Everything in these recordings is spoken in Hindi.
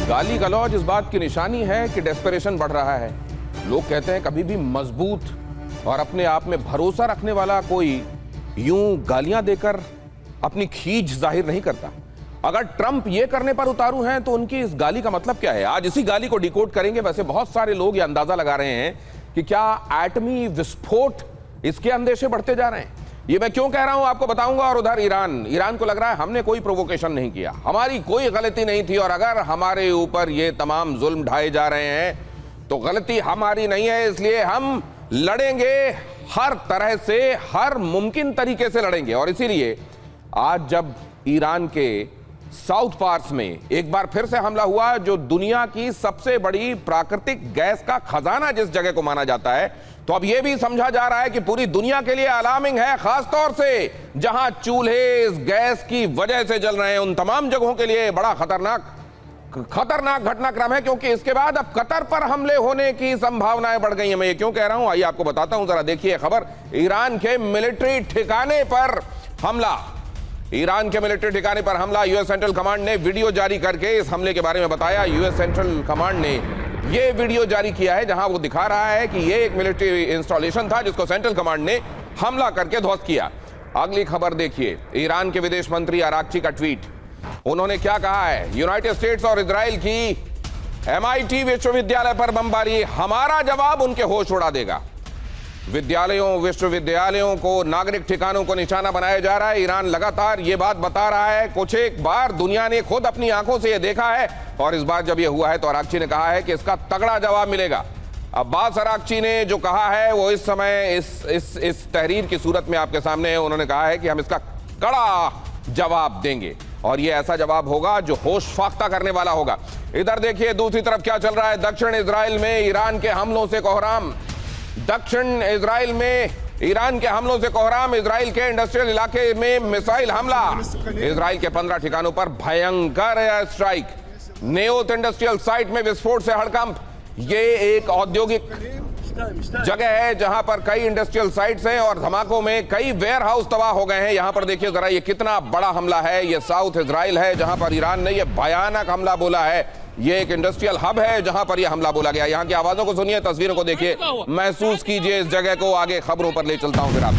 गाली गलौज इस बात की निशानी है कि डेस्परेशन बढ़ रहा है। लोग कहते हैं कभी भी मजबूत और अपने आप में भरोसा रखने वाला कोई यूं गालियां देकर अपनी खींच जाहिर नहीं करता। अगर ट्रंप ये करने पर उतारू हैं तो उनकी इस गाली का मतलब क्या है? आज इसी गाली को डिकोड करेंगे। वैसे बहुत सारे लोग ये अंदाजा लगा रहे हैं कि क्या एटमी विस्फोट, इसके अंदेशे बढ़ते जा रहे हैं। ये मैं क्यों कह रहा हूं आपको बताऊंगा। और उधर ईरान को लग रहा है हमने कोई प्रोवोकेशन नहीं किया, हमारी कोई गलती नहीं थी, और अगर हमारे ऊपर ये तमाम जुल्म ढाए जा रहे हैं तो गलती हमारी नहीं है, इसलिए हम लड़ेंगे, हर तरह से, हर मुमकिन तरीके से लड़ेंगे। और इसीलिए आज जब ईरान के साउथ पार्स में एक बार फिर से हमला हुआ, जो दुनिया की सबसे बड़ी प्राकृतिक गैस का खजाना जिस जगह को माना जाता है, तो अब यह भी समझा जा रहा है कि पूरी दुनिया के लिए अलार्मिंग है, खासतौर से जहां चूल्हे इस गैस की वजह से जल रहे हैं, उन तमाम जगहों के लिए बड़ा खतरनाक घटनाक्रम है, क्योंकि इसके बाद अब कतर पर हमले होने की संभावनाएं बढ़ गई हैं। मैं ये क्यों कह रहा हूं, आइए आपको बताता हूं। जरा देखिए खबर। ईरान के मिलिट्री ठिकाने पर हमला, ईरान के मिलिट्री ठिकाने पर हमला। यूएस सेंट्रल कमांड ने वीडियो जारी करके इस हमले के बारे में बताया। यूएस सेंट्रल कमांड ने यह वीडियो जारी किया है जहां वो दिखा रहा है कि यह एक मिलिट्री इंस्टॉलेशन था जिसको सेंट्रल कमांड ने हमला करके ध्वस्त किया। अगली खबर देखिए, ईरान के विदेश मंत्री अराक्ची का ट्वीट। उन्होंने क्या कहा है? यूनाइटेड स्टेट्स और इजराइल की MIT विश्वविद्यालय पर बमबारी, हमारा जवाब उनके होश उड़ा देगा। विद्यालयों, विश्वविद्यालयों को, नागरिक ठिकानों को निशाना बनाया जा रहा है। ईरान लगातार ये बात बता रहा है। कुछ एक बार दुनिया ने खुद अपनी आंखों से ये देखा है, और इस बार जब ये हुआ है तो अराक्ची ने कहा है कि इसका तगड़ा जवाब मिलेगा। अब्बास अराक्ची ने जो कहा है वो इस समय इस तहरीर की सूरत में आपके सामने है। उन्होंने कहा है कि हम इसका कड़ा जवाब देंगे, और ये ऐसा जवाब होगा जो होश फाख्ता करने वाला होगा। इधर देखिए दूसरी तरफ क्या चल रहा है। दक्षिण इजराइल में ईरान के हमलों से कोहराम। दक्षिण इजराइल में ईरान के हमलों से कोहराम। इजराइल के इंडस्ट्रियल इलाके में मिसाइल हमला। इजराइल के 15 ठिकानों पर भयंकर एयर स्ट्राइक। नेओत इंडस्ट्रियल साइट में विस्फोट से हड़कंप। ये एक औद्योगिक जगह है जहां पर कई इंडस्ट्रियल साइट्स हैं, और धमाकों में कई वेयर हाउस तबाह हो गए हैं। यहां पर देखिए जरा ये कितना बड़ा हमला है। ये साउथ इजराइल है जहां पर ईरान ने ये भयानक हमला बोला है। ये एक इंडस्ट्रियल हब है जहां पर यह हमला बोला गया। यहां की आवाजों को सुनिए, तस्वीरों को देखिए, महसूस कीजिए इस जगह को। आगे खबरों पर ले चलता हूं फिर आप।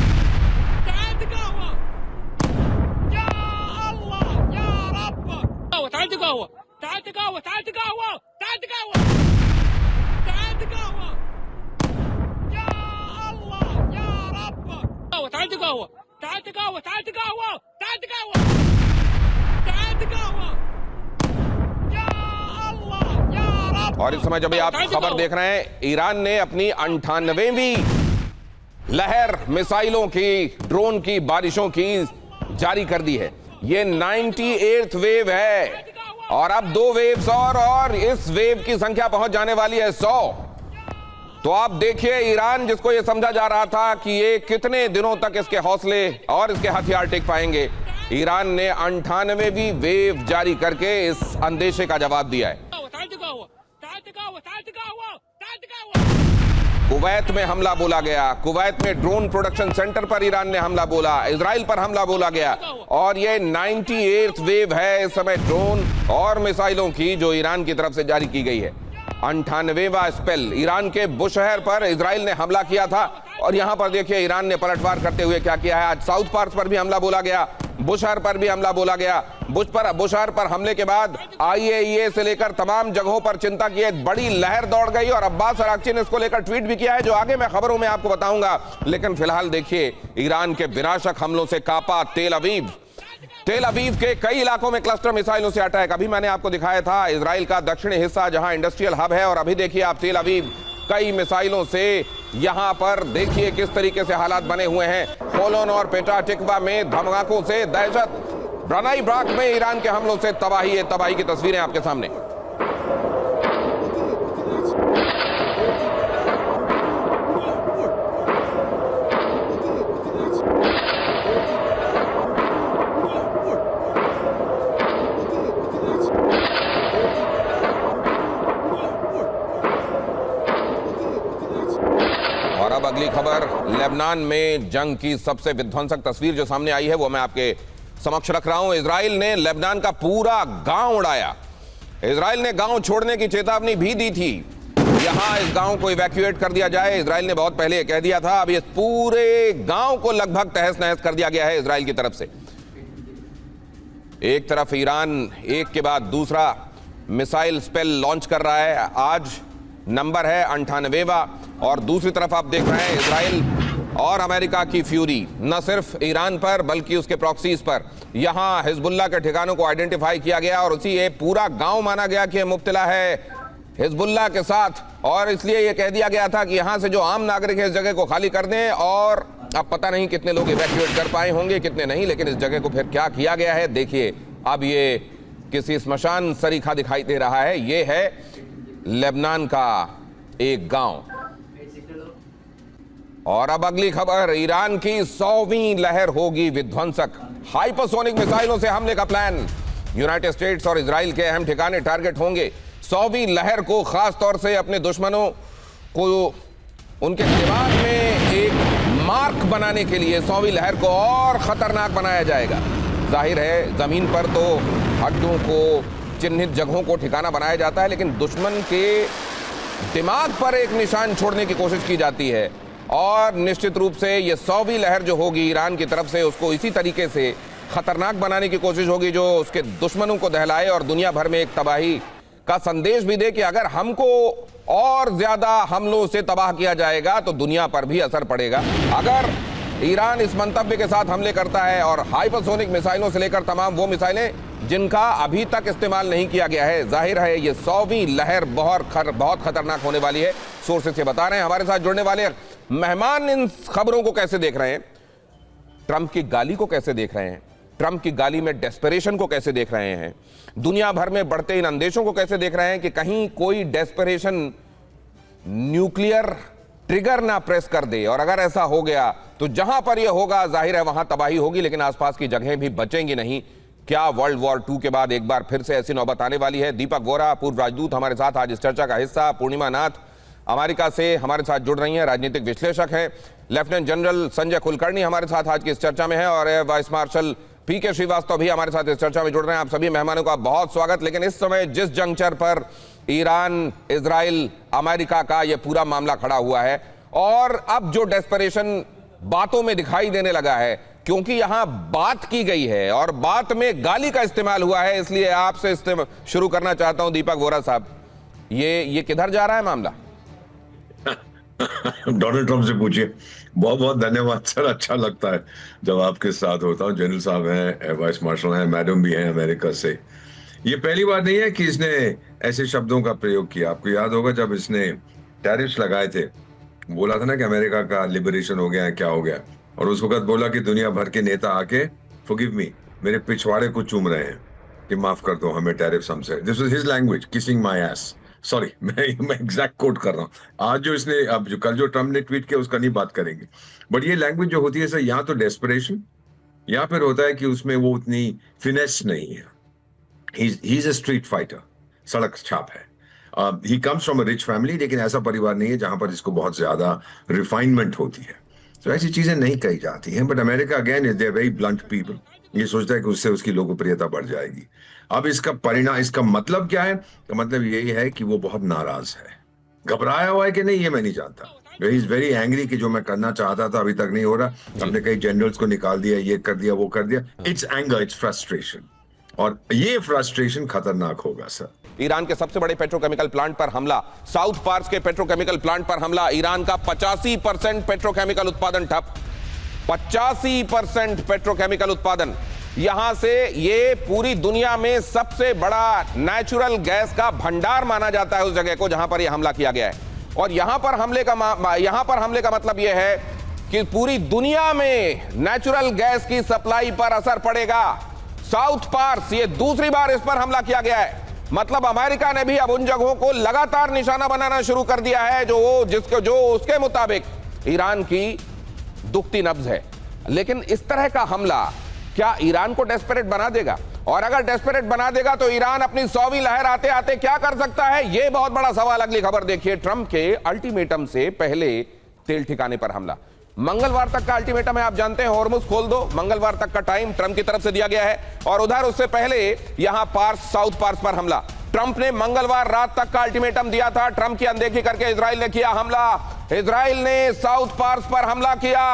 और इस समय जब आप खबर देख रहे हैं, ईरान ने अपनी 98वीं लहर मिसाइलों की, ड्रोन की बारिशों की जारी कर दी है। ये 98th वेव है, और अब 2 वेव्स और इस वेव की संख्या पहुंच जाने वाली है 100। तो आप देखिए ईरान, जिसको ये समझा जा रहा था कि ये कितने दिनों तक इसके हौसले और इसके हथियार टिक पाएंगे, ईरान ने 98वीं वेव जारी करके इस अंदेशे का जवाब दिया है। कुवैत में हमला बोला गया। कुवैत में ड्रोन प्रोडक्शन सेंटर पर ईरान ने हमला बोला। इजराइल पर हमला बोला गया, और ये 98th वेव है इस समय ड्रोन और मिसाइलों की जो ईरान की तरफ से जारी की गई है। 98वां स्पेल। ईरान के बुशहर पर इजराइल ने हमला किया था, और यहां पर देखिए ईरान ने पलटवार करते हुए क्या किया है। आज साउथ पार्स पर भी हमला बोला गया, बुशहर पर भी हमला बोला गया। बुशहर पर हमले के बाद IAEA से लेकर तमाम जगहों पर चिंता की एक बड़ी लहर दौड़ गई, और अब्बास अराक्ची ने इसको लेकर ट्वीट भी किया है, जो आगे मैं खबरों में आपको बताऊंगा। लेकिन फिलहाल देखिए ईरान के विनाशक हमलों से कांपा तेल अवीव। तेल अवीव के कई इलाकों में क्लस्टर मिसाइलों से अटैक। अभी मैंने आपको दिखाया था इजराइल का दक्षिणी हिस्सा जहां इंडस्ट्रियल हब है, और अभी देखिए आप तेल अवीव कई मिसाइलों से यहां पर देखिए किस तरीके से हालात बने हुए हैं। होलोन और पेटा टिकवा में धमाकों से दहशत। ब्रनाई ब्राक में ईरान के हमलों से तबाही की तस्वीरें आपके सामने। और अब अगली खबर, लेबनान में जंग की सबसे विध्वंसक तस्वीर जो सामने आई है वो मैं आपके समक्ष रख रहा हूं। इजराइल ने लेबनान का पूरा गांव उड़ाया। इजराइल ने गांव छोड़ने की चेतावनी भी दी थी। यहां इस गांव को इवैक्यूएट कर दिया जाए, इजराइल ने बहुत पहले कह दिया था। अब इस पूरे गांव को लगभग तहस नहस कर दिया गया है इजराइल की तरफ से। एक तरफ ईरान एक के बाद दूसरा मिसाइल स्पेल लॉन्च कर रहा है, आज नंबर है 98वां, और दूसरी तरफ आप देख रहे हैं इजराइल और अमेरिका की फ्यूरी न सिर्फ ईरान पर बल्कि उसके प्रॉक्सीज पर। यहां हिजबुल्लाह के ठिकानों को आइडेंटिफाई किया गया और उसी ये पूरा गांव माना गया कि मुब्तला है हिजबुल्लाह के साथ, और इसलिए यह कह दिया गया था कि यहां से जो आम नागरिक है इस जगह को खाली कर दें। और अब पता नहीं कितने लोग इवैक्यूएट कर पाए होंगे कितने नहीं, लेकिन इस जगह को फिर क्या किया गया है देखिए। अब ये किसी स्मशान सरीखा दिखाई दे रहा है। ये है लेबनान का एक गांव। और अब अगली खबर, ईरान की 100वीं लहर होगी विध्वंसक। हाइपरसोनिक मिसाइलों से हमले का प्लान, यूनाइटेड स्टेट्स और इजराइल के अहम ठिकाने टारगेट होंगे। 100वीं लहर को खास तौर से अपने दुश्मनों को उनके दिमाग में एक मार्क बनाने के लिए 100वीं लहर को और खतरनाक बनाया जाएगा। जाहिर है जमीन पर तो हड्डों को, चिन्हित जगहों को ठिकाना बनाया जाता है, लेकिन दुश्मन के दिमाग पर एक निशान छोड़ने की कोशिश की जाती है। और निश्चित रूप से ये 100वीं लहर जो होगी ईरान की तरफ से, उसको इसी तरीके से खतरनाक बनाने की कोशिश होगी जो उसके दुश्मनों को दहलाए और दुनिया भर में एक तबाही का संदेश भी दे कि अगर हमको और ज्यादा हमलों से तबाह किया जाएगा तो दुनिया पर भी असर पड़ेगा। अगर ईरान इस मंतव्य के साथ हमले करता है और हाइपरसोनिक मिसाइलों से लेकर तमाम वो मिसाइलें जिनका अभी तक इस्तेमाल नहीं किया गया है, जाहिर है ये 100वीं लहर बहुत खतरनाक होने वाली है। सोर्सेस से बता रहे हैं। हमारे साथ जुड़ने वाले मेहमान इन खबरों को कैसे देख रहे हैं, ट्रंप की गाली को कैसे देख रहे हैं, ट्रंप की गाली में डेस्परेशन को कैसे देख रहे हैं, दुनिया भर में बढ़ते इन अंदेशों को कैसे देख रहे हैं कि कहीं कोई डेस्परेशन न्यूक्लियर ट्रिगर ना प्रेस कर दे, और अगर ऐसा हो गया तो जहां पर यह होगा जाहिर है वहां तबाही होगी, लेकिन आसपास की जगहें भी बचेंगी नहीं। क्या वर्ल्ड वॉर 2 के बाद एक बार फिर से ऐसी नौबत आने वाली है? दीपक वोरा, पूर्व राजदूत, हमारे साथ आज इस चर्चा का हिस्सा। पूर्णिमा नाथ अमेरिका से हमारे साथ जुड़ रही हैं, राजनीतिक विश्लेषक हैं। लेफ्टिनेंट जनरल संजय कुलकर्णी हमारे साथ आज की इस चर्चा में है, और वाइस मार्शल पीके श्रीवास्तव भी हमारे साथ इस चर्चा में जुड़ रहे हैं। आप सभी मेहमानों का बहुत स्वागत। लेकिन इस समय जिस जंक्चर पर ईरान, इजराइल, अमेरिका का यह पूरा मामला खड़ा हुआ है, और अब जो डेस्परेशन बातों में दिखाई देने लगा है, क्योंकि यहां बात की गई है और बात में गाली का इस्तेमाल हुआ है, इसलिए आपसे शुरू करना चाहता हूं दीपक वोरा साहब, ये किधर जा रहा है मामला? डोनाल्ड ट्रंप से पूछिए। बहुत बहुत धन्यवाद सर, अच्छा लगता है जब आपके साथ होता हूँ। जनरल साहब हैं, वाइस मार्शल हैं, मैडम भी हैं अमेरिका से। ये पहली बार नहीं है कि इसने ऐसे शब्दों का प्रयोग किया। आपको याद होगा जब इसने टैरिफ्स लगाए थे, बोला था ना कि अमेरिका का लिबरेशन हो गया है, क्या हो गया, और उस वक्त बोला कि दुनिया भर के नेता आके फॉरगिव मी, मेरे पिछवाड़े को चूम रहे हैं कि माफ कर दो हमें टैरिफ्स हमसे। This was his language, kissing my S. Sorry, मैं एग्जैक्ट कोट कर रहा हूं। आज जो इसने, अब जो कल जो ट्रम्प ने ट्वीट किया उसका नहीं बात करेंगे, बट ये लैंग्वेज जो होती है सर, यहाँ तो डेस्परेशन, या फिर होता है कि उसमें वो उतनी फिनेस नहीं है। He is a street fighter, सड़क छाप है। He comes from a rich family, लेकिन ऐसा परिवार नहीं है जहां पर इसको बहुत ज्यादा रिफाइनमेंट होती है। तो ऐसी चीजें नहीं कही जाती हैं। But America again is they very blunt people. ये सोचता है कि उससे उसकी लोकप्रियता बढ़ जाएगी। अब इसका परिणाम, इसका मतलब क्या है? तो मतलब यही है कि वो बहुत नाराज है। घबराया हुआ है कि नहीं ये मैं नहीं जानता। ही इज वेरी एंग्री कि जो मैं करना चाहता था अभी तक नहीं हो रहा, हमने कई जनरल्स को निकाल दिया, ये कर दिया, वो कर दिया। इट्स एंगर, इट्स फ्रस्ट्रेशन, और ये फ्रस्ट्रेशन खतरनाक होगा सर। ईरान के सबसे बड़े पेट्रोकेमिकल प्लांट पर हमला, साउथ पार्स के पेट्रोकेमिकल प्लांट पर हमला। ईरान का 85% पेट्रोकेमिकल उत्पादन ठप। 85% पेट्रोकेमिकल उत्पादन। यहां से ये पूरी दुनिया में सबसे बड़ा नेचुरल गैस का भंडार माना जाता है उस जगह को जहां पर यह हमला किया गया है। और यहां पर हमले का मतलब यह है कि पूरी दुनिया में नेचुरल गैस की सप्लाई पर असर पड़ेगा। साउथ पार्स, ये दूसरी बार इस पर हमला किया गया है। मतलब अमेरिका ने भी अब उन जगहों को लगातार निशाना बनाना शुरू कर दिया है जो उसके मुताबिक ईरान की दुखती नब्ज है। लेकिन इस तरह का हमला क्या ईरान को डेस्परेट बना देगा? और अगर डेस्परेट बना देगा तो ईरान अपनी 100वीं लहर आते आते क्या कर सकता है? यह बहुत बड़ा सवाल। अगली खबर देखिए, ट्रंप के अल्टीमेटम से पहले तेल ठिकाने पर हमला। मंगलवार तक का अल्टीमेटम है, आप जानते हैं, हॉर्मुज खोल दो। मंगलवार तक का टाइम ट्रंप की तरफ से दिया गया है। और उधर उससे पहले यहां पार्स, साउथ पार्स पर हमला। ट्रंप ने मंगलवार रात तक का अल्टीमेटम दिया था। ट्रंप की अनदेखी करके इजराइल ने किया हमला। इजराइल ने साउथ पार्स पर हमला किया।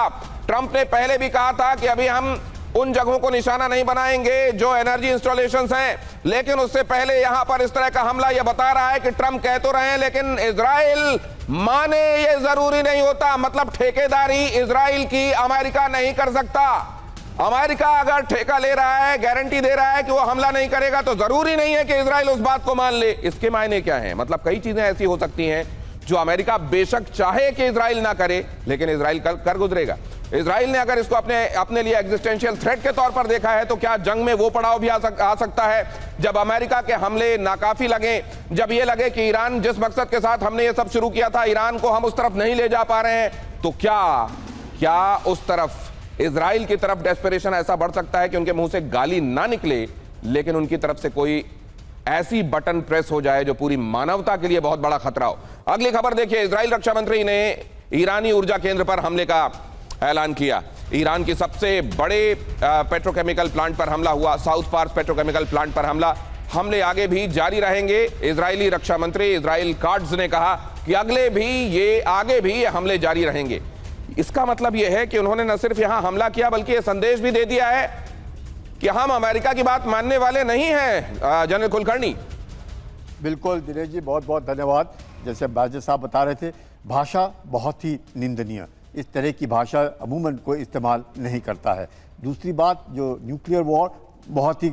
ट्रंप ने पहले भी कहा था कि अभी हम उन जगहों को निशाना नहीं बनाएंगे जो एनर्जी इंस्टॉलेशंस हैं, लेकिन उससे पहले यहां पर इस तरह का हमला यह बता रहा है कि ट्रंप कह तो रहे हैं लेकिन इजराइल माने ये जरूरी नहीं होता। मतलब ठेकेदारी इजराइल की अमेरिका नहीं कर सकता। अमेरिका अगर ठेका ले रहा है, गारंटी दे रहा है कि वो हमला नहीं करेगा, तो जरूरी नहीं है कि इजराइल उस बात को मान ले। इसके मायने क्या हैं? मतलब कई चीजें ऐसी हो सकती हैं जो अमेरिका बेशक चाहे कि इजराइल ना करे, लेकिन इजराइल कर गुजरेगा। इजराइल ने अगर इसको अपने लिए एग्जिस्टेंशियल थ्रेट के तौर पर देखा है, तो क्या जंग में वो पड़ाव भी आ सकता है जब अमेरिका के हमले नाकाफी लगे, जब ये लगे कि ईरान जिस मकसद के साथ हमने ये सब शुरू किया था, ईरान को हम उस तरफ नहीं ले जा पा रहे हैं, तो क्या उस तरफ इजराइल की तरफ डेस्परेशन ऐसा बढ़ सकता है कि उनके मुंह से गाली ना निकले, लेकिन उनकी तरफ से कोई ऐसी बटन प्रेस हो जाए जो पूरी मानवता के लिए बहुत बड़ा खतरा हो। अगली खबर देखिए, इजराइल रक्षा मंत्री ने ईरानी ऊर्जा केंद्र पर हमले का ऐलान किया। ईरान की सबसे बड़े पेट्रोकेमिकल प्लांट पर हमला हुआ, साउथ पार्स पेट्रोकेमिकल प्लांट पर हमले आगे भी जारी रहेंगे। इजरायली रक्षा मंत्री इजराइल काट्ज ने कहा कि आगे भी ये हमले जारी रहेंगे। इसका मतलब यह है कि उन्होंने न सिर्फ यहां हमला किया, बल्कि यह संदेश भी दे दिया है कि हम अमेरिका की बात मानने वाले नहीं हैं। जनरल कुलकर्णी। बिल्कुल दिनेश जी, बहुत बहुत धन्यवाद। जैसे बाजे साहब बता रहे थे, भाषा बहुत ही निंदनीय, इस तरह की भाषा अमूमन कोई इस्तेमाल नहीं करता है। दूसरी बात, जो न्यूक्लियर वॉर बहुत ही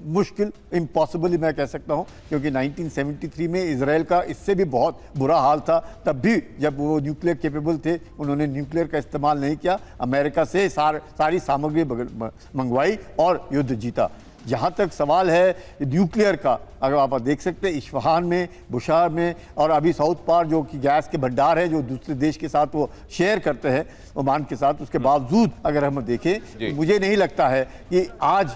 मुश्किल, इम्पॉसिबल ही मैं कह सकता हूं, क्योंकि 1973 में इजराइल का इससे भी बहुत बुरा हाल था। तब भी जब वो न्यूक्लियर कैपेबल थे, उन्होंने न्यूक्लियर का इस्तेमाल नहीं किया, अमेरिका से सारी सामग्री मंगवाई और युद्ध जीता। जहाँ तक सवाल है न्यूक्लियर का, अगर आप देख सकते हैं इस्फहान में, बुशार में, और अभी साउथ पार जो कि गैस के भंडार है जो दूसरे देश के साथ वो शेयर करते हैं ओमान के साथ, उसके बावजूद अगर हम देखें तो मुझे नहीं लगता है कि आज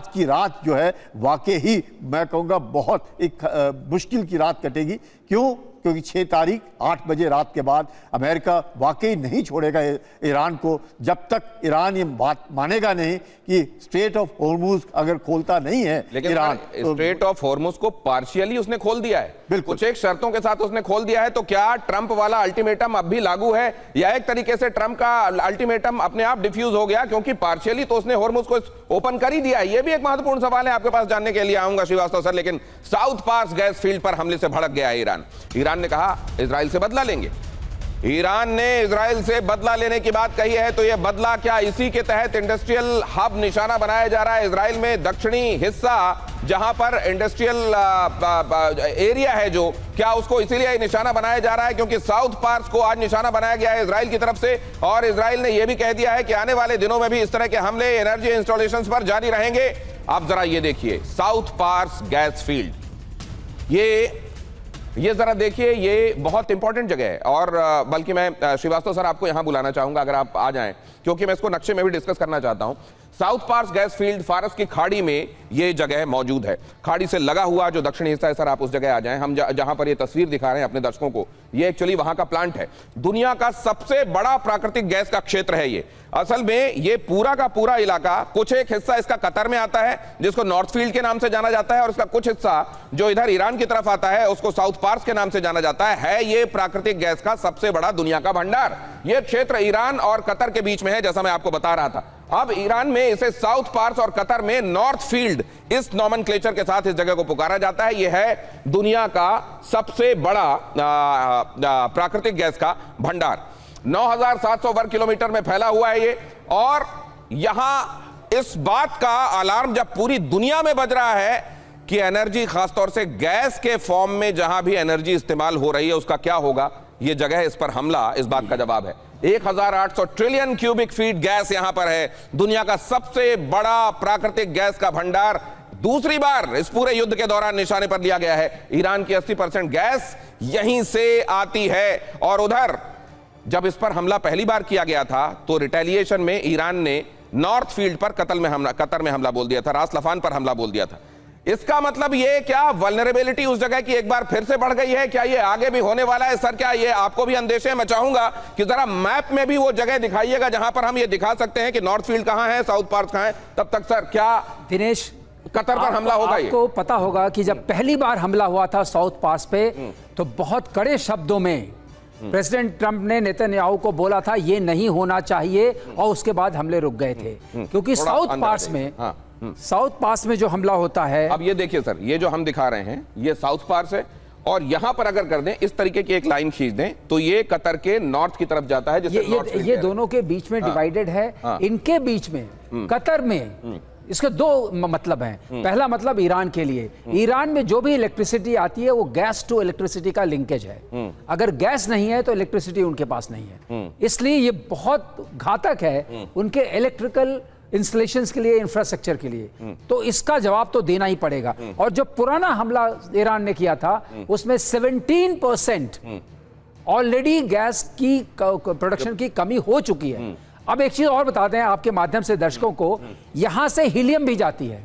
की रात जो है वाकई ही मैं कहूँगा बहुत एक मुश्किल की रात कटेगी। क्यों? क्योंकि 6 तारीख 8 बजे रात के बाद अमेरिका वाकई नहीं छोड़ेगा ईरान को, जब तक ईरान ये बात मानेगा नहीं कि स्ट्रेट ऑफ हॉर्मुज अगर खोलता नहीं है। लेकिन ईरान स्ट्रेट ऑफ हॉर्मुज को पार्शियली उसने खोल दिया है, बिल्कुल कुछ एक शर्तों के साथ उसने खोल दिया है। तो क्या ट्रंप वाला अल्टीमेटम अब भी लागू है, या एक तरीके से ट्रंप का अल्टीमेटम अपने आप डिफ्यूज हो गया, क्योंकि पार्शियली तो उसने हॉर्मुज को ओपन कर ही दिया? ये भी एक महत्वपूर्ण सवाल है, आपके पास जानने के लिए आऊंगा श्रीवास्तव सर। लेकिन साउथ पार्स गैस फील्ड पर हमले से भड़क गया ईरान ने कहा इजराइल से बदला लेंगे। ईरान ने इजराइल से बदला लेने की बात कही है, तो यह बदला क्या इसी के तहत इंडस्ट्रियल हब निशाना बनाया जा रहा है इजराइल में? दक्षिणी हिस्सा जहां पर इंडस्ट्रियल एरिया है, जो क्या उसको इसीलिए निशाना बनाया जा रहा है क्योंकि साउथ पार्स को आज निशाना बनाया गया है इजराइल की तरफ से? और इजराइल ने यह भी कह दिया है कि आने वाले दिनों में भी इस तरह के हमले एनर्जी इंस्टॉलेशंस पर जारी रहेंगे। आप जरा ये देखिए, साउथ पार्स गैस फील्ड, ये जरा देखिए, ये बहुत इंपॉर्टेंट जगह है। और बल्कि मैं श्रीवास्तव सर आपको यहां बुलाना चाहूंगा, अगर आप आ जाएं, क्योंकि मैं इसको नक्शे में भी डिस्कस करना चाहता हूं। साउथ पार्स गैस फील्ड फारस की खाड़ी में ये जगह मौजूद है। खाड़ी से लगा हुआ जो दक्षिणी हिस्सा है, सर आप उस जगह आ जाएं। हम जहां पर ये तस्वीर दिखा रहे हैं अपने दर्शकों को, ये एक्चुअली वहां का प्लांट है। दुनिया का सबसे बड़ा प्राकृतिक गैस का क्षेत्र है ये। असल में ये पूरा का पूरा इलाका, कुछ एक हिस्सा इसका कतर में आता है जिसको नॉर्थ फील्ड के नाम से जाना जाता है, और इसका कुछ हिस्सा जो इधर ईरान की तरफ आता है उसको साउथ पार्स के नाम से जाना जाता है। ये प्राकृतिक गैस का सबसे बड़ा दुनिया का भंडार। ये क्षेत्र ईरान और कतर के बीच में है, जैसा मैं आपको बता रहा था। अब ईरान में इसे साउथ पार्स और कतर में नॉर्थ फील्ड, इस नॉमेनक्लेचर के साथ इस जगह को पुकारा जाता है। यह है दुनिया का सबसे बड़ा प्राकृतिक गैस का भंडार। 9,700 वर्ग किलोमीटर में फैला हुआ है ये। और यहां इस बात का अलार्म जब पूरी दुनिया में बज रहा है कि एनर्जी, खासतौर से गैस के फॉर्म में जहां भी एनर्जी इस्तेमाल हो रही है उसका क्या होगा, यह जगह इस पर हमला इस बात का जवाब है। 1800 ट्रिलियन क्यूबिक फीट गैस यहां पर है। दुनिया का सबसे बड़ा प्राकृतिक गैस का भंडार दूसरी बार इस पूरे युद्ध के दौरान निशाने पर लिया गया है। ईरान की 80% गैस यहीं से आती है। और उधर जब इस पर हमला पहली बार किया गया था, तो रिटेलिएशन में ईरान ने नॉर्थ फील्ड पर कतर में हमला बोल दिया था, रास लफान पर हमला बोल दिया था। इसका मतलब ये क्या वल्नरेबिलिटी उस जगह की एक बार फिर से बढ़ गई है? क्या ये आगे भी होने वाला है? सर क्या ये आपको भी अंदेशे? मैं चाहूंगा कि जरा मैप में भी वो जगह दिखाइएगा जहां पर हम ये दिखा सकते हैं कि नॉर्थ फील्ड कहां है, साउथ पार्स कहां है। तब तक सर क्या दिनेश, कतर पर हमला होगा। ये आपको पता होगा कि जब पहली बार हमला हुआ था साउथ पास पे, तो बहुत कड़े शब्दों में प्रेसिडेंट ट्रंप ने नेतन्याहू को बोला था ये नहीं होना चाहिए, और उसके बाद हमले रुक गए थे। क्योंकि थोड़ा साउथ अंदर पास आइए। में हाँ, साउथ पास में जो हमला होता है, अब ये देखिए सर, ये जो हम दिखा रहे हैं ये साउथ पार्स है, और यहां पर अगर कर दें इस तरीके की एक लाइन खींच दें तो ये कतर के नॉर्थ की तरफ जाता है, जिसे नॉर्थ फील्ड ये कह रहे हैं। दोनों के बीच में डिवाइडेड है। इनके बीच में कतर में इसके दो मतलब हैं। पहला मतलब ईरान के लिए, ईरान में जो भी इलेक्ट्रिसिटी आती है वो गैस टू इलेक्ट्रिसिटी का लिंकेज है। अगर गैस नहीं है तो इलेक्ट्रिसिटी उनके पास नहीं है, इसलिए ये बहुत घातक है उनके इलेक्ट्रिकल इंस्टॉलेशंस के लिए, इंफ्रास्ट्रक्चर के लिए। तो इसका जवाब तो देना ही पड़ेगा। और जो पुराना हमला ईरान ने किया था उसमें 17% ऑलरेडी गैस की प्रोडक्शन की कमी हो चुकी है। अब एक चीज और बताते हैं आपके माध्यम से दर्शकों को, यहां से हीलियम भी जाती है,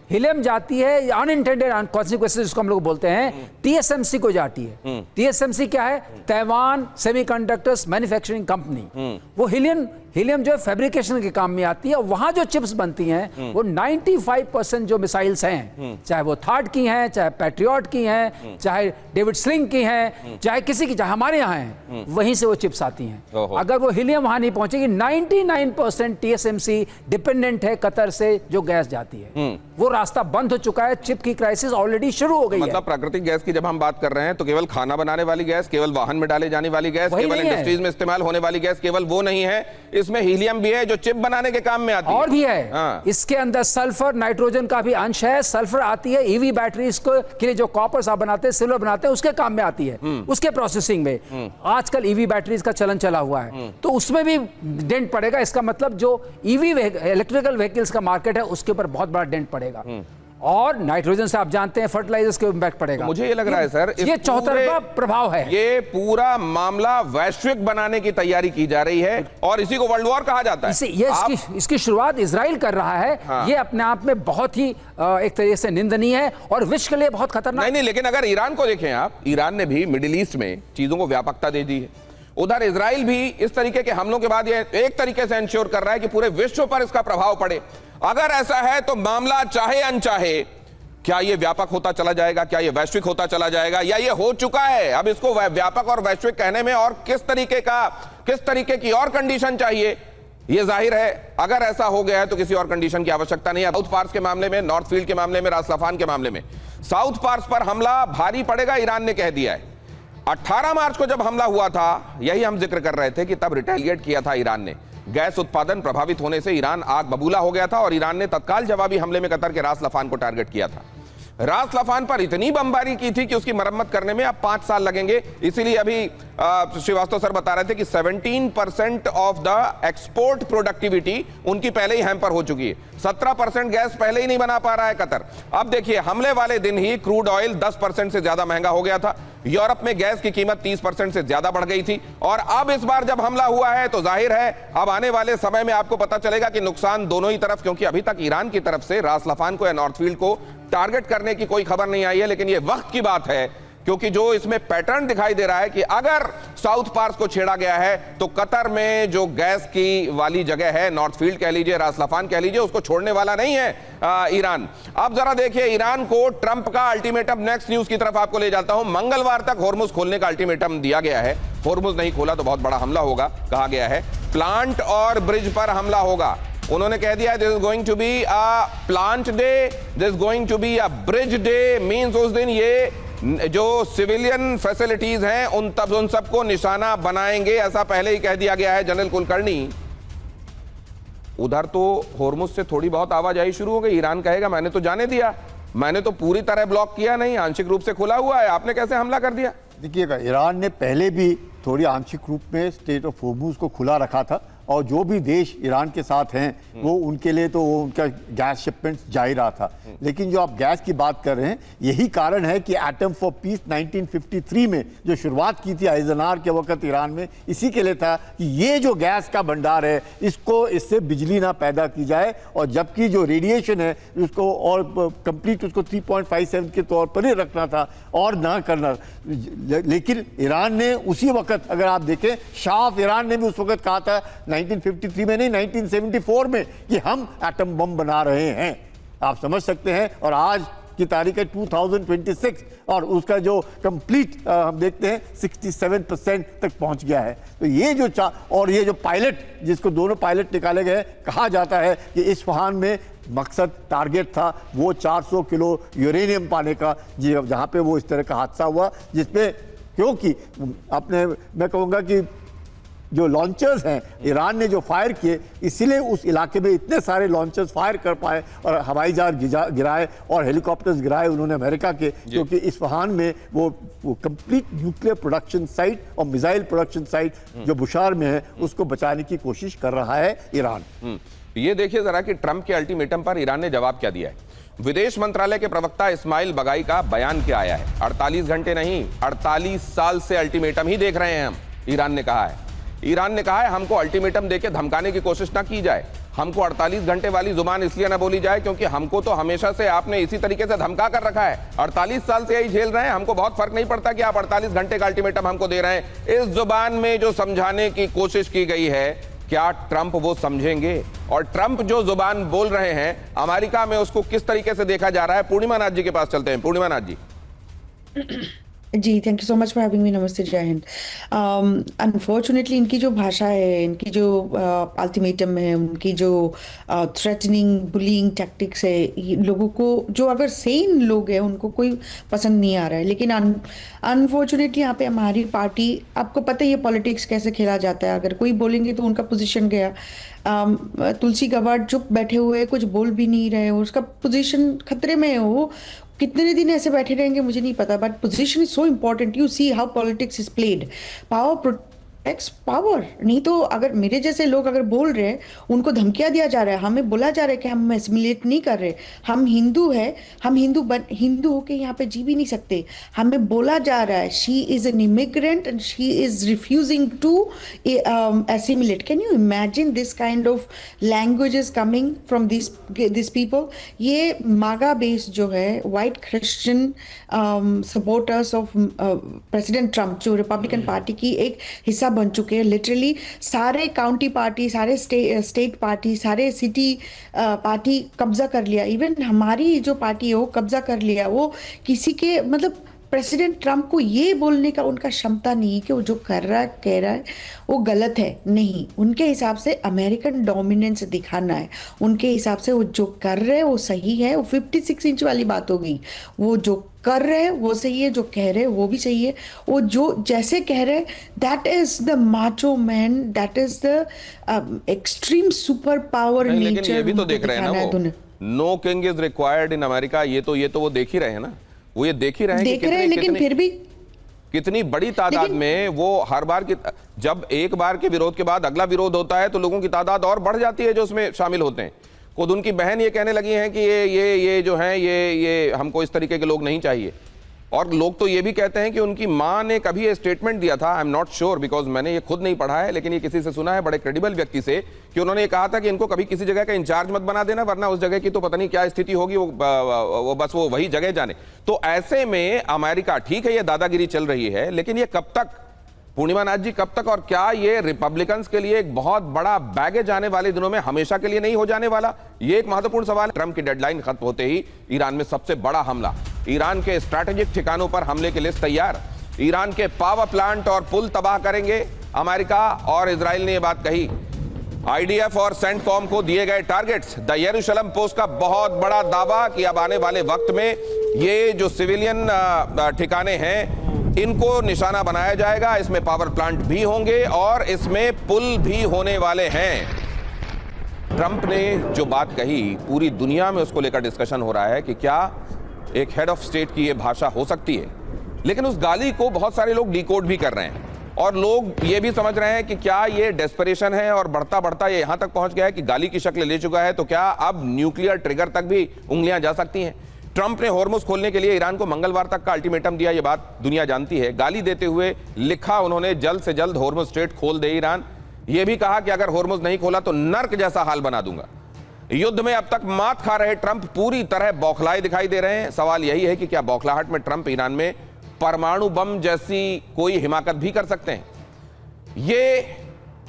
हीलियम जाती है, अनइंटेंडेड कॉन्सिक्वेंसेस जिसको हम लोग बोलते हैं, टीएसएमसी को जाती है। टीएसएमसी क्या है? Taiwan semiconductors manufacturing company. वो हीलियम जो है फैब्रिकेशन के काम में आती है, और वहां जो चिप्स बनती हैं वो 95% जो मिसाइल्स हैं, चाहे वो थाड की हैं, चाहे पैट्रियट की हैं, चाहे डेविड स्लिंग की हैं, चाहे किसी की, चाहे हमारे यहाँ हैं, वहीं से वो चिप्स आती हैं। अगर वो हीलियम वहां नहीं पहुंचेगी, 99% टीएसएमसी डिपेंडेंट है कतर से जो गैस जाती है, वो रास्ता बंद हो चुका है। चिप की क्राइसिस ऑलरेडी शुरू हो गई है। मतलब प्राकृतिक गैस की जब हम बात कर रहे हैं तो केवल खाना बनाने वाली गैस, केवल वाहन में डाले जाने वाली गैस, वही केवल नहीं है। इंडस्ट्रीज में इस्तेमाल होने वाली गैस, केवल वो नहीं है, इसमें हीलियम भी है जो चिप बनाने के काम में आती है। और भी है, हाँ। इसके अंदर सल्फर, नाइट्रोजन का भी अंश है। सल्फर आती है ईवी बैटरीज के लिए, जो कॉपर साहब बनाते हैं, सिल्वर बनाते हैं, उसके काम में आती है, उसके प्रोसेसिंग में। आजकल ईवी बैटरीज का चलन चला हुआ है, तो उसमें भी डेंट पड़ेगा। इसका मतलब जो ईवी इलेक्ट्रिकल व्हीकल्स का मार्केट है उसके ऊपर बहुत बड़ा डेंट पड़ेगा। और नाइट्रोजन से आप जानते हैं फर्टिलाइजर्स के इम्पैक्ट पड़ेगा। मुझे ये लग रहा है सर, ये चौतरफा प्रभाव है। ये पूरा मामला वैश्विक बनाने की तैयारी की जा रही है, और इसी को वर्ल्ड वॉर कहा जाता है। इसकी शुरुआत इजराइल कर रहा है। हाँ। ये अपने आप में बहुत ही एक तरीके से निंदनीय है और विश्व के लिए बहुत खतरनाक। नहीं, लेकिन अगर ईरान को देखें आप, ईरान ने भी मिडिल ईस्ट में चीजों को व्यापकता दे दी है। उधर इजराइल भी इस तरीके के हमलों के बाद ये एक तरीके से इंश्योर कर रहा है कि पूरे विश्व पर इसका प्रभाव पड़े। अगर ऐसा है तो मामला चाहे अनचाहे, क्या ये व्यापक होता चला जाएगा, क्या ये वैश्विक होता चला जाएगा, या ये हो चुका है? अब इसको व्यापक और वैश्विक कहने में और किस तरीके की और कंडीशन चाहिए? ये जाहिर है अगर ऐसा हो गया है तो किसी और कंडीशन की आवश्यकता नहीं है। साउथ पार्स के मामले में, नॉर्थ फील्ड के मामले में, रास लफान के मामले में साउथ पार्स पर हमला भारी पड़ेगा, ईरान ने कह दिया है। 18 मार्च को जब हमला हुआ था, यही हम जिक्र कर रहे थे कि तब रिटेलिएट किया था ईरान ने। गैस उत्पादन प्रभावित होने से ईरान आग बबूला हो गया था, और ईरान ने तत्काल जवाबी हमले में कतर के रास लफान को टारगेट किया था। रास लफान पर इतनी बमबारी की थी कि उसकी मरम्मत करने में अब 5 साल लगेंगे। इसीलिए अभी श्रीवास्तव सर बता रहे थे कि 17% ऑफ द एक्सपोर्ट प्रोडक्टिविटी उनकी पहले ही हैम्पर हो चुकी है। 17% गैस पहले ही नहीं बना पा रहा है कतर। अब देखिए, हमले वाले दिन ही क्रूड ऑयल 10% से ज्यादा महंगा हो गया था। यूरोप में गैस की कीमत 30% से ज्यादा बढ़ गई थी, और अब इस बार जब हमला हुआ है तो जाहिर है अब आने वाले समय में आपको पता चलेगा कि नुकसान दोनों ही तरफ, क्योंकि अभी तक ईरान की तरफ से रास लफान को या नॉर्थ फील्ड को टारगेट करने की कोई खबर नहीं आई है। लेकिन यह वक्त की बात है, क्योंकि जो इसमें पैटर्न दिखाई दे रहा है कि अगर साउथ पार्स को छेड़ा गया है तो कतर में जो गैस की वाली जगह है, नॉर्थ फील्ड कह लीजिए, रास लफान कह लीजिए, उसको छोड़ने वाला नहीं है ईरान। अब जरा देखिए ईरान को ट्रंप का अल्टीमेटम, नेक्स्ट न्यूज की तरफ आपको ले जाता हूं। मंगलवार तक होर्मुज खोलने का अल्टीमेटम दिया गया है। होर्मुज नहीं खोला तो बहुत बड़ा हमला होगा, कहा गया है। प्लांट और ब्रिज पर हमला होगा। उन्होंने कह दिया this is going to be a plant day, this going to be a bridge day. Means उस दिन ये जो सिविलियन फैसिलिटीज हैं उन सबको निशाना बनाएंगे, ऐसा पहले ही कह दिया गया है। जनरल कुलकर्णी, उधर तो होर्मुज से थोड़ी बहुत आवाजाही शुरू हो गई। ईरान कहेगा मैंने तो जाने दिया, मैंने तो पूरी तरह ब्लॉक किया नहीं, आंशिक रूप से खुला हुआ है, आपने कैसे हमला कर दिया? देखिएगा, ईरान ने पहले भी थोड़ी आंशिक रूप में स्टेट ऑफ होर्मुज को खुला रखा था, और जो भी देश ईरान के साथ हैं वो उनके लिए तो वो उनका गैस शिपमेंट्स जा ही रहा था। लेकिन जो आप गैस की बात कर रहे हैं, यही कारण है कि एटम फॉर पीस 1953 में जो शुरुआत की थी आइजनहावर के वक्त ईरान में, इसी के लिए था कि ये जो गैस का भंडार है इससे बिजली ना पैदा की जाए, और जबकि जो रेडिएशन है उसको और कंप्लीट उसको 3.57 के तौर पर ही रखना था और ना करना। लेकिन ईरान ने उसी वक्त, अगर आप देखें, शाह ऑफ ईरान ने भी उस वक्त कहा था 1953 में नहीं, 1974 में, कि हम एटम बम बना रहे हैं। आप समझ सकते हैं। और आज की तारीख है 2026 और उसका जो कंप्लीट हम देखते हैं 67% तक पहुंच गया है। तो ये जो और ये जो पायलट, जिसको दोनों पायलट निकाले गए, कहा जाता है कि इस्फहान में मकसद टारगेट था वो 400 किलो यूरेनियम पाने का, जहाँ पे वो इस तरह का हादसा हुआ, जिसपे क्योंकि अपने मैं कहूँगा कि जो लॉन्चर्स हैं ईरान ने जो फायर किए, इसीलिए उस इलाके में इतने सारे लॉन्चर्स फायर कर पाए और हवाई जहाज गिराए और हेलीकॉप्टर्स गिराए उन्होंने अमेरिका के, क्योंकि इस्फहान में वो कंप्लीट न्यूक्लियर प्रोडक्शन साइट और मिसाइल प्रोडक्शन साइट जो बुशार में है उसको बचाने की कोशिश कर रहा है ईरान। ये देखिए जरा कि ट्रंप के अल्टीमेटम पर ईरान ने जवाब क्या दिया है। विदेश मंत्रालय के प्रवक्ता इस्माइल बगाई का बयान क्या आया है। 48 घंटे नहीं, 48 साल से अल्टीमेटम ही देख रहे हैं हम, ईरान ने कहा है। ईरान ने कहा है हमको अल्टीमेटम देके धमकाने की कोशिश ना की जाए, हमको 48 घंटे वाली जुबान इसलिए ना बोली जाए क्योंकि हमको तो हमेशा से आपने इसी तरीके से धमका कर रखा है। 48 साल से यही झेल रहे हैं, हमको बहुत फर्क नहीं पड़ता कि आप 48 घंटे का अल्टीमेटम हमको दे रहे हैं। इस जुबान में जो समझाने की कोशिश की गई है, क्या ट्रंप वो समझेंगे? और ट्रंप जो जुबान बोल रहे हैं अमेरिका में उसको किस तरीके से देखा जा रहा है? पूर्णिमा नाथ जी के पास चलते हैं। पूर्णिमा नाथ जी। जी, thank you so much for having me. नमस्ते, जय हिंद। अनफॉर्चुनेटली इनकी जो भाषा है, इनकी जो अल्टीमेटम है, उनकी जो थ्रेटनिंग बुलिंग टैक्टिक्स है, ये लोगों को, जो अगर सेन लोग हैं उनको कोई पसंद नहीं आ रहा है। लेकिन अनफॉर्चुनेटली यहाँ पे हमारी पार्टी, आपको पता ही है पॉलिटिक्स कैसे खेला जाता है। अगर कोई बोलेंगे तो उनका पोजीशन गया। तुलसी गबार्ड चुप बैठे हुए, कुछ बोल भी नहीं रहे, उसका पोजीशन खतरे में है। वो कितने दिन ऐसे बैठे रहेंगे मुझे नहीं पता, but position is so important. You see how politics is played. Power protects power. नहीं तो अगर मेरे जैसे लोग अगर बोल रहे हैं, उनको धमकियां दिया जा रहा है, हमें बोला जा रहा है कि हम एसिमिलेट नहीं कर रहे, हम हिंदू है, हम हिंदू होके यहाँ पे जी भी नहीं सकते। हमें बोला जा रहा है she is an immigrant and she is refusing to assimilate. Can you imagine this kind of languages coming from this people? ये मागा बेस जो है, white Christian supporters of president Trump, जो रिपब्लिकन पार्टी की एक हिस्सा बन चुके हैं। लिटरली सारे काउंटी पार्टी, सारे स्टेट पार्टी, सारे सिटी पार्टी कब्जा कर लिया। इवन हमारी जो पार्टी है वो कब्जा कर लिया। वो किसी के, मतलब प्रेसिडेंट ट्रंप को ये बोलने का उनका क्षमता नहीं है कि वो जो कर रहा है, कह रहा है, वो गलत है। नहीं, उनके हिसाब से अमेरिकन डोमिनेंस दिखाना है। उनके हिसाब से वो जो कर रहे हैं वो सही है। वो 56 इंच वाली बात हो गई। वो जो कर रहे हैं वो सही है, जो कह रहे हैं वो भी सही है। वो जो जैसे कह रहे हैं, that is the macho man, that is the extreme super power nature. लेकिन ये भी तो देख रहे हैं ना वो, no king is required in America. ये तो वो देख ही रहे हैं ना, वो ये देख ही रहे हैं देख रहे हैं, लेकिन फिर भी कितनी बड़ी तादाद में वो हर बार की, जब एक बार के विरोध के बाद अगला विरोध होता है तो लोगों की तादाद और बढ़ जाती है जो उसमें शामिल होते हैं। खुद उनकी बहन ये कहने लगी हैं कि ये जो हैं ये हमको इस तरीके के लोग नहीं चाहिए। और लोग तो ये भी कहते हैं कि उनकी मां ने कभी ये स्टेटमेंट दिया था, I am not sure because मैंने ये खुद नहीं पढ़ा है, लेकिन ये किसी से सुना है, बड़े क्रेडिबल व्यक्ति से, कि उन्होंने ये कहा था कि इनको कभी किसी जगह का इंचार्ज मत बना देना, वरना उस जगह की तो पता नहीं क्या स्थिति होगी, वो बस वो वही जगह जाने। तो ऐसे में अमेरिका, ठीक है ये दादागिरी चल रही है, लेकिन ये कब तक, पूर्णिमा नाथ जी, कब तक? और क्या ये रिपब्लिकन्स के लिए एक बहुत बड़ा बैगेज आने वाले दिनों में हमेशा के लिए नहीं हो जाने वाला? ये एक महत्वपूर्ण सवाल है। ट्रंप की डेडलाइन खत्म होते ही ईरान में सबसे बड़ा हमला, ईरान के स्ट्रैटेजिक ठिकानों पर हमले के लिए तैयार, ईरान के पावर प्लांट और पुल तबाह करेंगे अमेरिका और इजराइल ने यह बात कही। आईडीएफ और सेंटकॉम को दिए गए टारगेट्स। द यरूशलेम पोस्ट का बहुत बड़ा दावा कि अब आने वाले वक्त में ये जो सिविलियन ठिकाने हैं इनको निशाना बनाया जाएगा। इसमें पावर प्लांट भी होंगे और इसमें पुल भी होने वाले हैं। ट्रंप ने जो बात कही, पूरी दुनिया में उसको लेकर डिस्कशन हो रहा है कि क्या एक हेड ऑफ स्टेट की ये भाषा हो सकती है। लेकिन उस गाली को बहुत सारे लोग डिकोड भी कर रहे हैं और लोग ये भी समझ रहे हैं कि क्या ये डेस्परेशन है और बढ़ता बढ़ता ये यहां तक पहुंच गया है कि गाली की शक्ल ले चुका है, तो क्या अब न्यूक्लियर ट्रिगर तक भी उंगलियां जा सकती हैं। ट्रंप ने हॉर्मुज खोलने के लिए ईरान को मंगलवार तक का अल्टीमेटम दिया, ये बात दुनिया जानती है। गाली देते हुए लिखा उन्होंने, जल्द से जल्द हॉर्मुज स्ट्रेट खोल दे ईरान। यह भी कहा कि अगर हॉर्मुज नहीं खोला तो नर्क जैसा हाल बना दूंगा। युद्ध में अब तक मात खा रहे ट्रंप पूरी तरह बौखलाए दिखाई दे रहे हैं। सवाल यही है कि क्या बौखलाहट में ट्रंप ईरान में परमाणु बम जैसी कोई हिमाकत भी कर सकते हैं? ये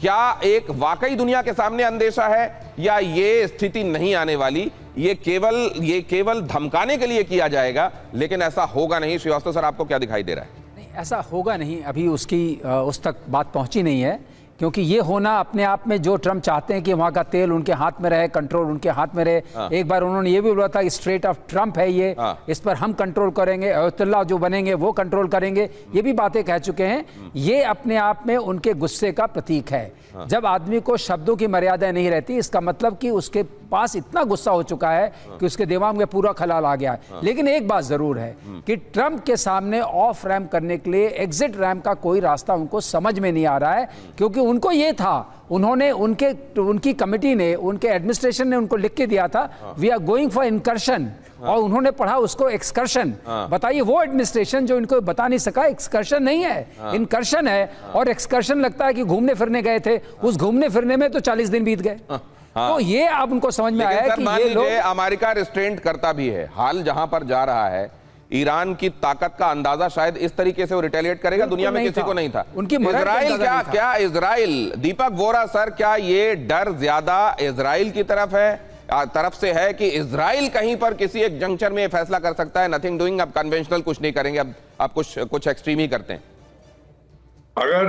क्या एक वाकई दुनिया के सामने अंदेशा है या ये स्थिति नहीं आने वाली? ये केवल धमकाने के लिए किया जाएगा, लेकिन ऐसा होगा नहीं। श्रीवास्तव सर, आपको क्या दिखाई दे रहा है? नहीं, ऐसा होगा नहीं, अभी उसकी उस तक बात पहुंची नहीं है, क्योंकि ये होना अपने आप में, जो ट्रम्प चाहते हैं कि वहाँ का तेल उनके हाथ में रहे, कंट्रोल उनके हाथ में रहे। एक बार उन्होंने ये भी बोला था, स्ट्रेट ऑफ ट्रम्प है ये, इस पर हम कंट्रोल करेंगे, अयतुल्ला जो बनेंगे वो कंट्रोल करेंगे, ये भी बातें कह चुके हैं। ये अपने आप में उनके गुस्से का प्रतीक है। जब आदमी को शब्दों की मर्यादा नहीं रहती, इसका मतलब कि उसके पास इतना गुस्सा हो चुका है कि उसके दिमाग में पूरा खलाल आ गया है। लेकिन एक बात जरूर है कि ट्रम्प के सामने ऑफ रैम्प करने के लिए एग्जिट रैम्प का कोई रास्ता उनको समझ में नहीं आ रहा है, क्योंकि उनको ये था, उन्होंने उनकी कमेटी ने, उनके एडमिनिस्ट्रेशन ने उनको लिख के दिया था, we are going for incursion, और उन्होंने पढ़ा उसको एक्सकर्शन। बताइए, वो एडमिनिस्ट्रेशन जो इनको बता नहीं सका एक्सकर्शन नहीं है, इनकर्शन है। और एक्सकर्शन लगता है कि घूमने फिरने गए थे, उस घूमने फिरने में तो 40 दिन बीत गए। तो ये अब उनको समझ में आया कि ये लोग, अमेरिका रिस्ट्रेंट करता भी है। हाल जहां पर जा रहा है, ईरान की ताकत का अंदाजा शायद इस तरीके से वो रिटेलिएट करेगा, दुनिया में किसी को नहीं था। उनकी क्या इजराइल, दीपक वोरा सर, क्या ये डर ज्यादा इजराइल की तरफ से है कि इजराइल कहीं पर किसी एक जंक्चर में फैसला कर सकता है, नथिंग डूइंग, अब कन्वेंशनल कुछ नहीं करेंगे, अब कुछ एक्सट्रीम ही करते हैं? अगर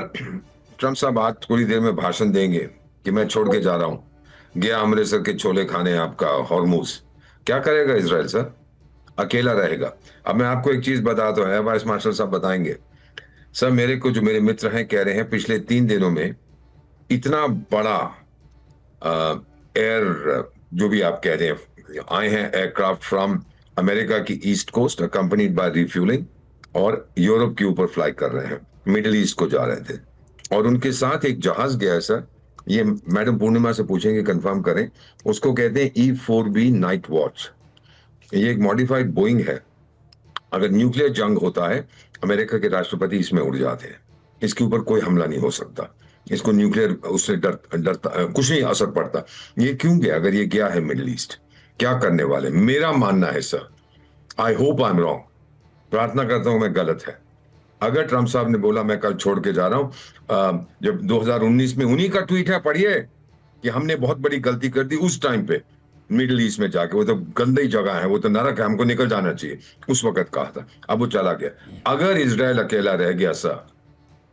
ट्रम्प साहब आज थोड़ी देर में भाषण देंगे कि मैं छोड़ के जा रहा हूं, गया अमृतसर के छोले खाने आपका हॉर्मुज, क्या करेगा इजराइल सर? अकेला रहेगा। अब मैं आपको एक चीज बताता हूँ, वाइस मार्शल साहब बताएंगे सर, जो मेरे मित्र हैं कह रहे हैं पिछले 3 दिनों में इतना बड़ा एयर, जो भी आप कह रहे हैं, आए हैं एयरक्राफ्ट फ्रॉम अमेरिका की east coast accompanied by refuelling, और यूरोप के ऊपर फ्लाई कर रहे हैं, मिडिल ईस्ट को जा रहे थे, और उनके साथ एक जहाज गया है सर, ये मैडम पूर्णिमा से पूछेंगे, कंफर्म करें, उसको कहते हैं E-4B नाइट वॉच। ये एक मॉडिफाइड बोइंग है। अगर न्यूक्लियर जंग होता है, अमेरिका के राष्ट्रपति इसमें उड़ जाते हैं, इसके ऊपर कोई हमला नहीं हो सकता, इसको न्यूक्लियर उससे डरता कुछ नहीं असर पड़ता। ये क्यों गया? अगर ये गया है मिडिल ईस्ट, क्या करने वाले? मेरा मानना है sir, I hope I am wrong, प्रार्थना करता हूं मैं गलत है। अगर ट्रम्प साहब ने बोला मैं कल छोड़ के जा रहा हूं, जब 2019 में उन्हीं का ट्वीट है, पढ़िए, कि हमने बहुत बड़ी गलती कर दी उस टाइम पे मिडिल ईस्ट में जाके, वो तो गंदी जगह है, वो तो नरक है, हमको निकल जाना चाहिए, उस वक्त कहा था। अब वो चला गया। अगर इजराइल अकेला रह गया सर,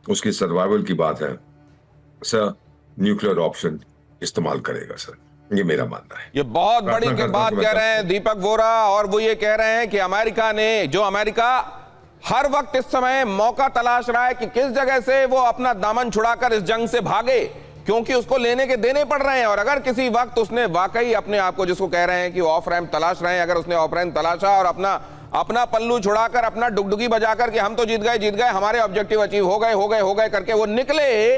उसकी सर्वाइवल की बात है सर, न्यूक्लियर ऑप्शन इस्तेमाल करेगा सर, ये मेरा मानना है। ये बहुत बड़ी बात कह रहे हैं दीपक वोरा, और वो ये कह रहे हैं कि अमेरिका हर वक्त इस समय मौका तलाश रहा है कि किस जगह से वो अपना दामन छुड़ाकर इस जंग से भागे, क्योंकि उसको लेने के देने पड़ रहे हैं। और अगर किसी वक्त उसने वाकई अपने आप को, जिसको कह रहे हैं कि ऑफ रैम्प तलाश रहे हैं, अगर उसने ऑफ रैम्प तलाशा और अपना पल्लू छुड़ाकर, अपना डुगडुगी बजाकर कि हम तो जीत गए, हमारे ऑब्जेक्टिव अचीव हो गए करके वो निकले,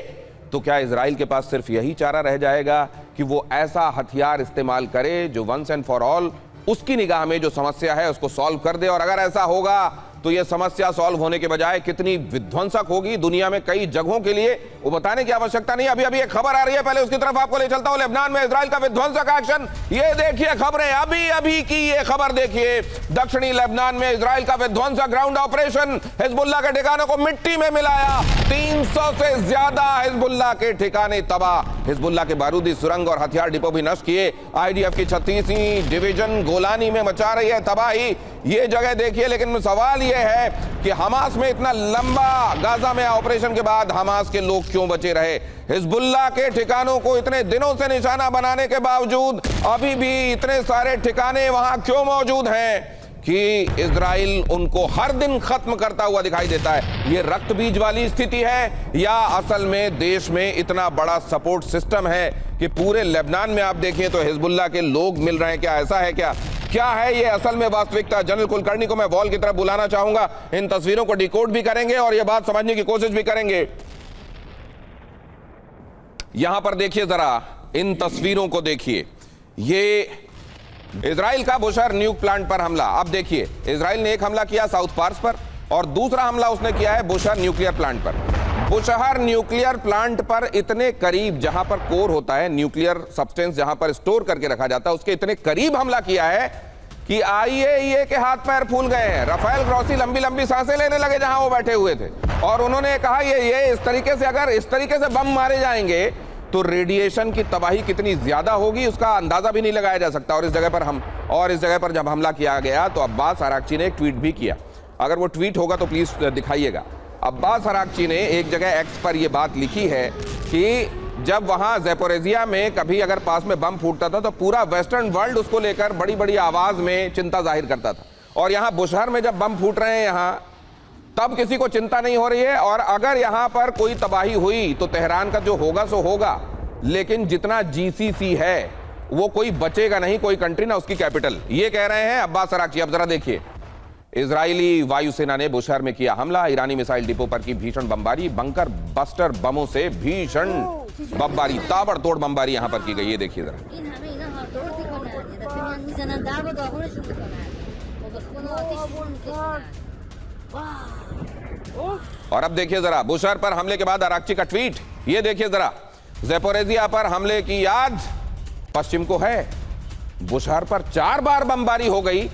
तो क्या इजराइल के पास सिर्फ यही चारा रह जाएगा कि वो ऐसा हथियार इस्तेमाल करे जो वंस एंड फॉर ऑल उसकी निगाह में जो समस्या है उसको सॉल्व कर दे? और अगर ऐसा होगा तो ये समस्या सॉल्व होने के बजाय कितनी विध्वंसक होगी दुनिया में कई जगहों के लिए, वो बताने की आवश्यकता नहीं। अभी एक खबर आ रही है, पहले उसकी तरफ आपको ले चलता हूं। लेबनान में इजराइल का विध्वंसक एक्शन, ये देखिए खबरें, अभी की ये खबर देखिए। दक्षिणी लेबनान में इजराइल का विध्वंसक ग्राउंड ऑपरेशन, हिजबुल्लाह के ठिकानों को मिट्टी में मिलाया, 300 से ज्यादा हिजबुल्लाह के ठिकाने तबाह, हिजबुल्लाह के बारूदी सुरंग और हथियार डिपो भी नष्ट किए। IDF की 36वीं डिवीजन गोलानी में मचा रही है तबाही, ये जगह देखिए। लेकिन सवाल ये है कि हमास में इतना लंबा गाजा में ऑपरेशन के बाद हमास के लोग क्यों बचे रहे? हिजबुल्लाह के ठिकानों को इतने दिनों से निशाना बनाने के बावजूद अभी भी इतने सारे ठिकाने वहां क्यों मौजूद हैं कि इजराइल उनको हर दिन खत्म करता हुआ दिखाई देता है? ये रक्त बीज वाली स्थिति है, या असल में देश में इतना बड़ा सपोर्ट सिस्टम है कि पूरे लेबनान में आप देखिए तो हिजबुल्लाह के लोग मिल रहे हैं? क्या ऐसा है? क्या है ये असल में वास्तविकता? जनरल कुलकर्णी को मैं वॉल की तरफ बुलाना चाहूंगा, इन तस्वीरों को डिकोड भी करेंगे और ये बात समझने की कोशिश भी करेंगे। यहां पर देखिए जरा, इन तस्वीरों को देखिए, ये इजराइल का बुशहर न्यूक प्लांट पर हमला। अब देखिए, इजराइल ने एक हमला किया साउथ पार्स पर और दूसरा हमला उसने किया है बुशहर न्यूक्लियर प्लांट पर। बुशहर न्यूक्लियर प्लांट पर इतने करीब, जहां पर कोर होता है, न्यूक्लियर सब्सटेंस जहां पर स्टोर करके रखा जाता है, उसके इतने करीब हमला किया है कि IAEA के हाथ पैर फूल गए हैं। राफेल ग्रॉसी लंबी लंबी सांसें लेने लगे जहां वो बैठे हुए थे, और उन्होंने कहा ये इस तरीके से, अगर इस तरीके से बम मारे जाएंगे तो रेडिएशन की तबाही कितनी ज्यादा होगी उसका अंदाजा भी नहीं लगाया जा सकता। और इस जगह पर जब हमला किया गया तो अब्बास अराक्ची ने एक ट्वीट भी किया। अगर वो ट्वीट होगा तो प्लीज दिखाइएगा। अब्बास अराक्ची ने एक जगह एक्स पर यह बात लिखी है कि जब वहां ज़ैपोरिज़िया में कभी अगर पास में बम फूटता था तो पूरा वेस्टर्न वर्ल्ड उसको लेकर बड़ी बड़ी आवाज में चिंता जाहिर करता था, और यहां बुशहर में जब बम फूट रहे हैं यहां, तब किसी को चिंता नहीं हो रही है। और अगर यहां पर कोई तबाही हुई तो तेहरान का जो होगा सो होगा, लेकिन जितना जीसीसी है वो कोई बचेगा नहीं, कोई कंट्री ना उसकी कैपिटल। ये कह रहे हैं अब्बास अराक्ची। अब जरा देखिए, इजरायली वायुसेना ने बुशहर में किया हमला, ईरानी मिसाइल डिपो पर की भीषण बमबारी, बंकर बस्टर बमों से भीषण बमबारी, ताबड़तोड़ बमबारी यहां पर की गई। ये देखिए जरा। और अब देखिए जरा बुशहर पर हमले के बाद अराक्ची का ट्वीट। ये देखिए जरा, ज़ैपोरिज़िया पर हमले की याद पश्चिम को है। बुशहर पर 4 बार बमबारी हो गई,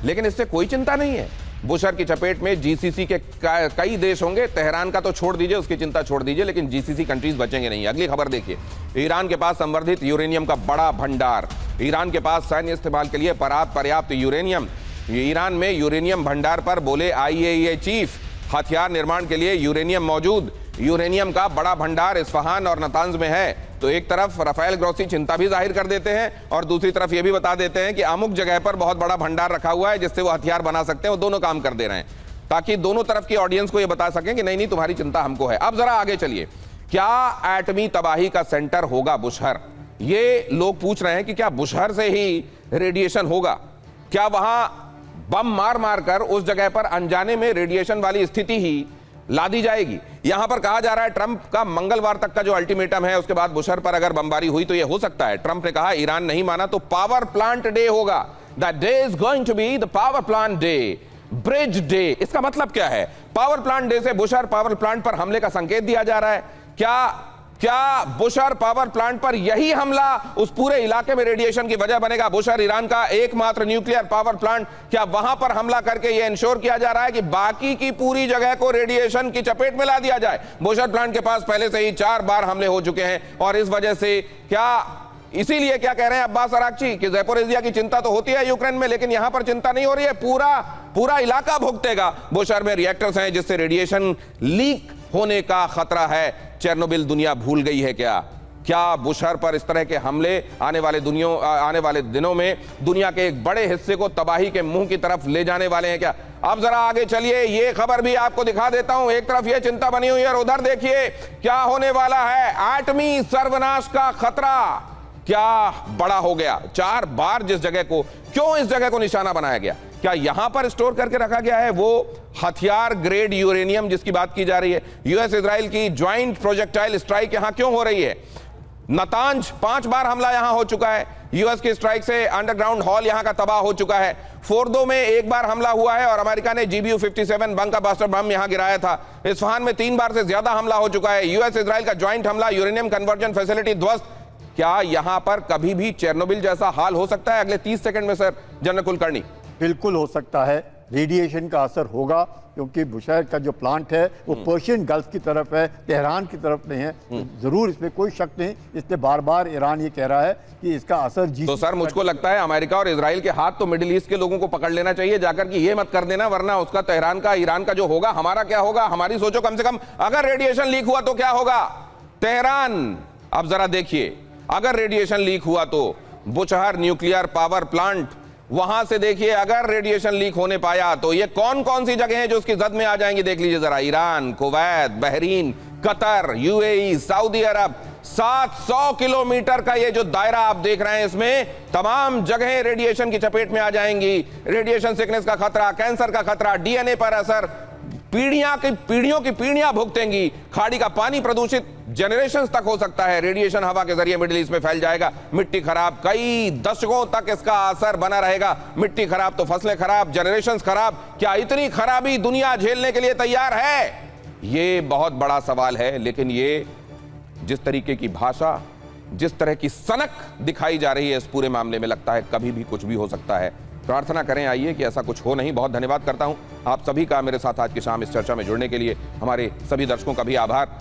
लेकिन इससे कोई चिंता नहीं है। बुशहर की चपेट में जीसीसी के कई देश होंगे, तेहरान का तो छोड़ दीजिए, उसकी चिंता छोड़ दीजिए, लेकिन जीसीसी कंट्रीज बचेंगे नहीं। अगली खबर देखिए, ईरान के पास संवर्धित यूरेनियम का बड़ा भंडार। ईरान के पास सैन्य इस्तेमाल के लिए पर्याप्त यूरेनियम। ईरान में यूरेनियम भंडार पर बोले IAEA चीफ, हथियार निर्माण के लिए यूरेनियम मौजूद। यूरेनियम का बड़ा भंडार इस्फहान और नतांज में है। तो एक तरफ राफेल ग्रोसी चिंता भी जाहिर कर देते हैं और दूसरी तरफ ये भी बता देते हैं कि अमुक जगह पर बहुत बड़ा भंडार रखा हुआ है जिससे वो हथियार बना सकते हैं। वो दोनों काम कर दे रहे हैं ताकि दोनों तरफ की ऑडियंस को ये बता सकें कि नहीं नहीं तुम्हारी चिंता हमको है। अब जरा आगे चलिए, क्या एटमी तबाही का सेंटर होगा बुशहर? ये लोग पूछ रहे हैं कि क्या बुशहर से ही रेडिएशन होगा? क्या वहां बम मार मार कर उस जगह पर अनजाने में रेडिएशन वाली स्थिति ही ला दी जाएगी? यहां पर कहा जा रहा है ट्रंप का मंगलवार तक का जो अल्टीमेटम है उसके बाद बुशहर पर अगर बमबारी हुई तो यह हो सकता है। ट्रंप ने कहा ईरान नहीं माना तो पावर प्लांट डे होगा। That day is going to be the power plant day, bridge day. इसका मतलब क्या है? पावर प्लांट डे से बुशहर पावर प्लांट पर हमले का संकेत दिया जा रहा है। क्या बुशहर पावर प्लांट पर यही हमला उस पूरे इलाके में रेडिएशन की वजह बनेगा? बुशहर ईरान का एकमात्र न्यूक्लियर पावर प्लांट, क्या वहां पर हमला करके यह इंश्योर किया जा रहा है कि बाकी की पूरी जगह को रेडिएशन की चपेट में ला दिया जाए? बुशहर प्लांट के पास पहले से ही 4 बार हमले हो चुके हैं और इस वजह से इसीलिए क्या कह रहे हैं अब्बास अराक्ची कि ज़ैपोरिज़िया की चिंता तो होती है यूक्रेन में, लेकिन यहां पर चिंता नहीं हो रही है, पूरा इलाका भुगतेगा। बुशहर में रिएक्टर्स हैं जिससे रेडिएशन लीक होने का खतरा है। चेरनोबिल दुनिया भूल गई है क्या बुशहर पर इस तरह के हमले आने वाले दिनों में दुनिया के एक बड़े हिस्से को तबाही के मुंह की तरफ ले जाने वाले हैं क्या? अब जरा आगे चलिए, ये खबर भी आपको दिखा देता हूं। एक तरफ ये चिंता बनी हुई है और उधर देखिए क्या होने वाला है। एटमी सर्वनाश का खतरा क्या बड़ा हो गया? 4 बार जिस जगह को, क्यों इस जगह को निशाना बनाया गया? क्या यहां पर स्टोर करके रखा गया है वो हथियार ग्रेड यूरेनियम जिसकी बात की जा रही है? यूएस इजराइल की ज्वाइंट प्रोजेक्टाइल स्ट्राइक यहां क्यों हो रही है? नतांज 5 बार हमला यहां हो चुका है। यूएस की स्ट्राइक से अंडरग्राउंड हॉल यहां का तबाह हो चुका है। फोर्दो में 1 बार हमला हुआ है और अमेरिका ने GBU-57 बंकर बस्टर बम यहां गिराया था। इस्फहान में 3 बार से ज्यादा हमला हो चुका है। यूएस इजराइल का ज्वाइंट हमला, यूरेनियम कन्वर्जन फैसिलिटी ध्वस्त। क्या यहां पर कभी भी चेरनोबिल जैसा हाल हो सकता है अगले 30 सेकंड में? Sir general Kulkarni. बिल्कुल हो सकता है, रेडिएशन का असर होगा क्योंकि बुशहर का जो प्लांट है वो पर्शियन गल्फ की तरफ है, तेहरान की तरफ नहीं है। तो जरूर इसमें कोई शक नहीं, इसलिए बार बार ईरान ये कह रहा है कि इसका असर तो सर मुझको लगता है अमेरिका और इजराइल के हाथ तो मिडिल ईस्ट के लोगों को पकड़ लेना चाहिए जाकर कि ये मत कर देना, वरना उसका तेहरान का ईरान का जो होगा हमारा क्या होगा? हमारी सोचो कम से कम, अगर रेडिएशन लीक हुआ तो क्या होगा? तेहरान, अब जरा देखिए, अगर रेडिएशन लीक हुआ तो बुशहर न्यूक्लियर पावर प्लांट, वहां से देखिए अगर रेडिएशन लीक होने पाया तो ये कौन कौन सी जगह हैं जो उसकी जद में आ जाएंगी? देख लीजिए जरा, Iran, Kuwait, Bahrain, Qatar, UAE, Saudi Arabia. 700 kilometre का ये जो दायरा आप देख रहे हैं, इसमें तमाम जगहें रेडिएशन की चपेट में आ जाएंगी। रेडिएशन सिकनेस का खतरा, कैंसर का खतरा, DNA पर असर, पीढ़ियों की पीढ़ियां भुगतेंगी। खाड़ी का पानी प्रदूषित जनरेशंस तक हो सकता है। रेडिएशन हवा के जरिए मिडिल ईस्ट में फैल जाएगा। मिट्टी खराब, कई दशकों तक इसका असर बना रहेगा। मिट्टी खराब तो फसलें खराब, जनरेशंस खराब। क्या इतनी खराबी दुनिया झेलने के लिए तैयार है? ये बहुत बड़ा सवाल है। लेकिन ये जिस तरीके की भाषा, जिस तरह की सनक दिखाई जा रही है इस पूरे मामले में, लगता है कभी भी कुछ भी हो सकता है। प्रार्थना करें आइए कि ऐसा कुछ हो नहीं। बहुत धन्यवाद करता हूं आप सभी का मेरे साथ आज की शाम इस चर्चा में जुड़ने के लिए। हमारे सभी दर्शकों का भी आभार।